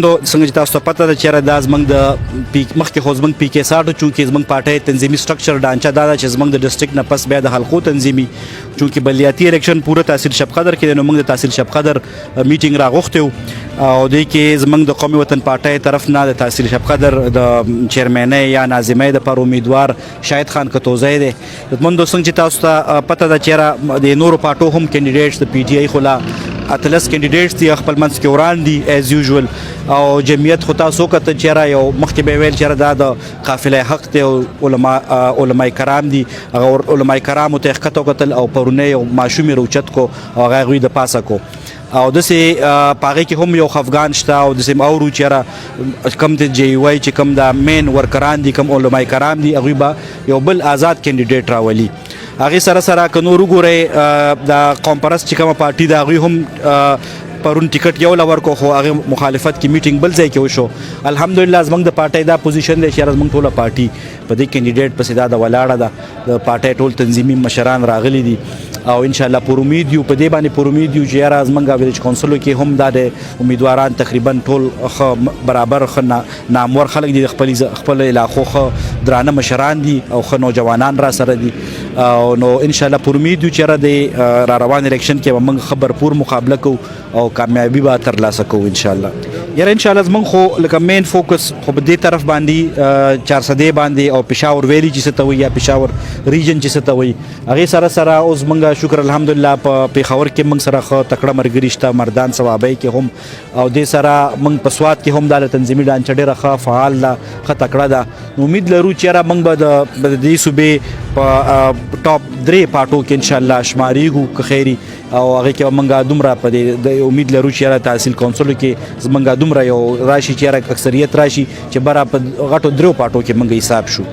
څنګه چې تاسو ته پته ده چېرې دا زموږ د مخکې خو زموږ PK 60 چونکې زموږ پارټۍ تنظیمي سټرکچر ډانچه دا ده چې زموږ د ډسټرکټ نه پس بیا د حلقو تنظیمي چونکې بلدیاتی الیکشن پوره تحصیل شبقدر کې دی نو موږ د تحصیل شبقدر میټینګ راغوښتی وو او دې کې زموږ د قومي وطن پارټۍ طرف نه د تحصیل شبقدر د چیرمنۍ یا ناظمۍ دپاره امیدوار شاهد خان کتوزی دی مندو څنګه چې تاسو ته پته ده چېرې د نورو پارټو هم کینډیډیټس د PTI خو لا اتلس کینډیډیټس دي خپل منځ کې وران دي ایز یوزول او جمعیت خو تاسو وکتل چېرې یو مخکې به ویل چېرې دا د قافله حق دی او علما کرام دي هغه علما کرامو ته ښکته وکتل او پرونه یو ماشوم یې روچت کو او هغه هغوی د پاسه کو او داسې په هغې کې هم یو خفګان شته او داسې اورو چېرې کم د JUI چې کم د مین ورکران دي کم علما کرام دي هغوی به یو بل آزاد کینډیډیټ راولي هغې سره سره که نور وګورئ د قوم پرست چې کومه پارټي ده هغوی هم پرون ټیکټ یو له ورکو خو هغې مخالفت کې میټینګ بل ځای کې وشو الحمدلله زموږ د پارټۍ دا پوزیشن دی چې یاره زموږ ټوله پارټي په دې کینډیډیټ پسې دا د ولاړه ده د پارټۍ ټول تنظیمي مشران راغلي دي او انشاءالله پر امید یو په دې باندې پر امید یو چې یاره زموږ ویلیج کونسلو کې هم دا د امیدواران تقریبا ټول ښه برابر ښه نامور خلک دي د خپل علاقو ښه درانه مشران دي او ښه نوجوانان را سره دي او نو انشاءالله پر امید یو چې یاره د را روان الیکشن کې به موږ ښه برپور مقابله کوو او کامیابي به ترلاسه کوو انشاءالله یاره انشاءالله زموږ خو لکه مین فوکس خو په دې طرف باندې 400 باندې او پېښور ویلي چې څه ته وایي یا پېښور ریجن چې څه ته وایي هغې سره سره اوس موږ شکر الحمدلله په پېښور کې موږ سره ښه تکړه ملګري شته مردان صوبائی کې هم او دې سره موږ په سوات کې هم دا د تنظیمي ډانچه ډېره ښه فعال ده ښه تکړه ده امید لرو چې یاره موږ به د دې صوبې په ټاپ 3 پارټو کې انشاءالله شمارېږو که خیري او هغې کې به موږ دومره په دې امید لرو چې یاره تحصیل کونسلو کې زموږ دومره یو راشي چې یاره اکثریت راشي چې بره په غټو 3 پارټو کې موږ حساب شو